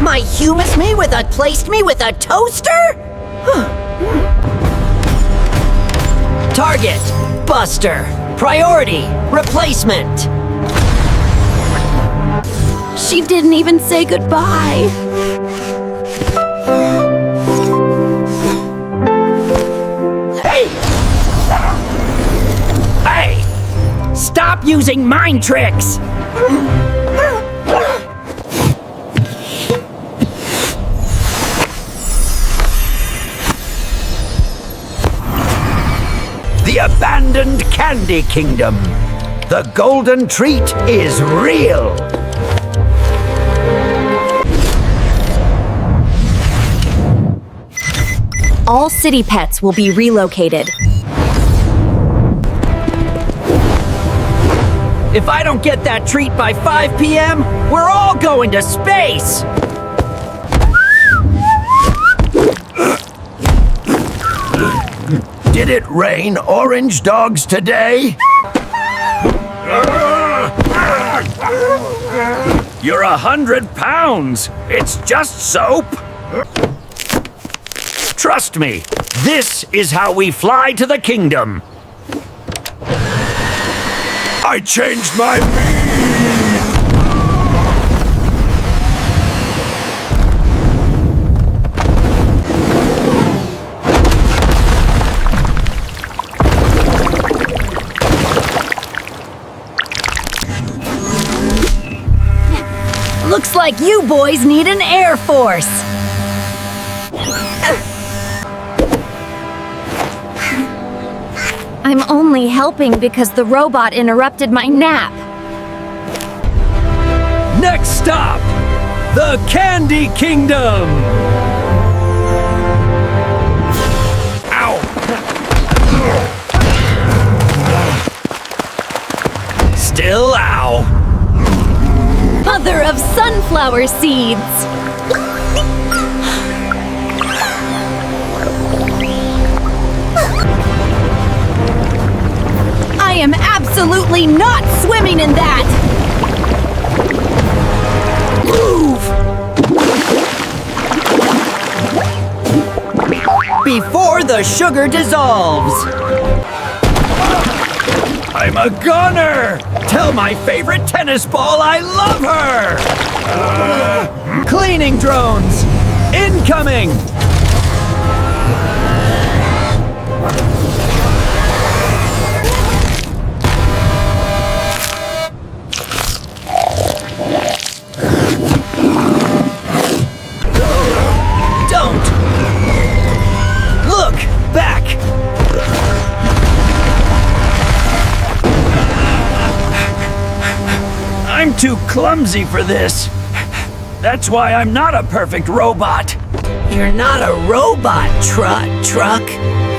My humus me placed me with a toaster? Target, Buster. Priority, replacement. She didn't even say goodbye. Hey! Hey! Stop using mind tricks! The abandoned candy kingdom. The golden treat is real. All city pets will be relocated. If I don't get that treat by 5 p.m., we're all going to space! Did it rain orange dogs today? You're 100 pounds! It's just soap! Trust me, this is how we fly to the kingdom. I changed my Looks like you boys need an Air Force. I'm only helping because the robot interrupted my nap. Next stop, the Candy Kingdom! Ow! Still ow! Mother of sunflower seeds! I am absolutely not swimming in that! Move! Before the sugar dissolves! I'm a gunner! Tell my favorite tennis ball I love her! Cleaning drones! Incoming! Don't! Look! Back! I'm too clumsy for this. That's why I'm not a perfect robot. You're not a robot, Truck.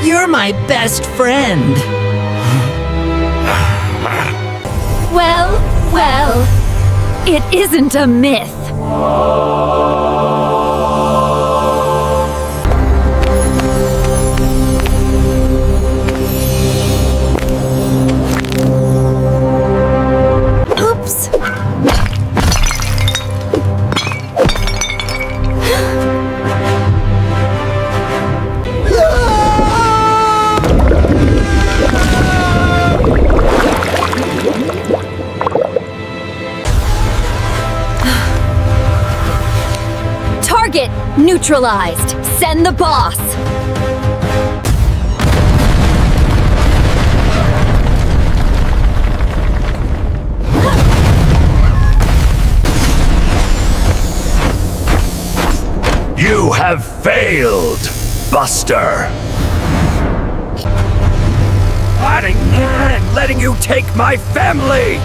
You're my best friend. Well, it isn't a myth. Oops. Target neutralized. Send the boss. You have failed, Buster. Letting you take my family!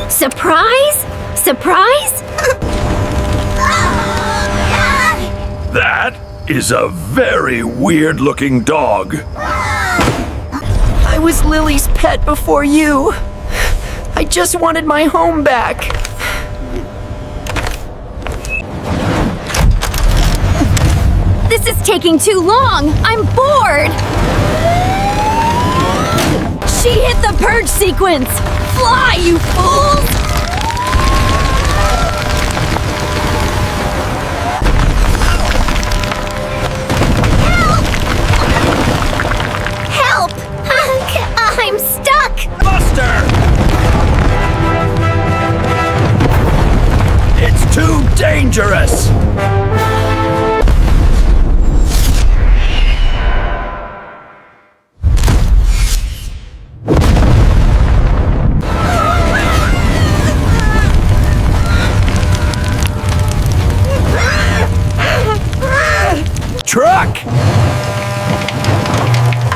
Surprise? Surprise? That is a very weird-looking dog. I was Lily's pet before you. I just wanted my home back. This is taking too long! I'm bored! She hit the purge sequence! Fly, you fools! Help! I'm stuck! Buster! It's too dangerous! Truck!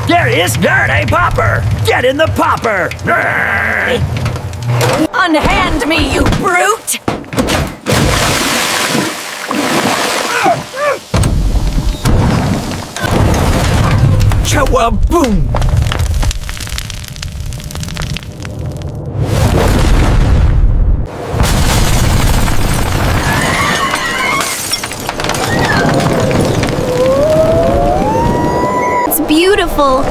There is not a popper! Get in the popper! Unhand me, you brute! Boom! It's beautiful.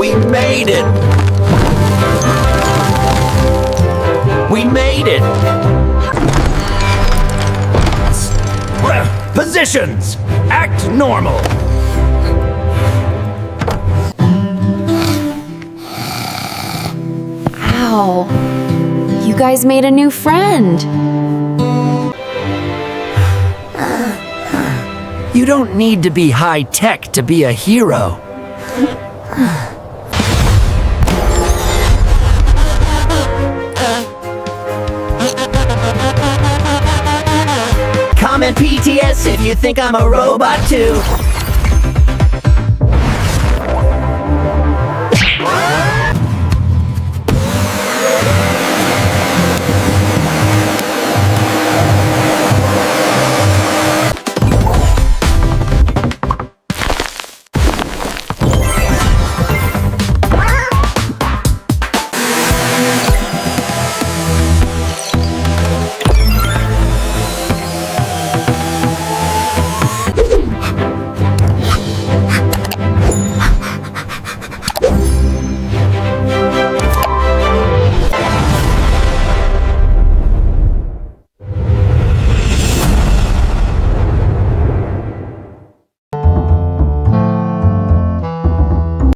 We made it! We made it! Positions! Act normal! Ow. You guys made a new friend. You don't need to be high-tech to be a hero. Comment PTS if you think I'm a robot too.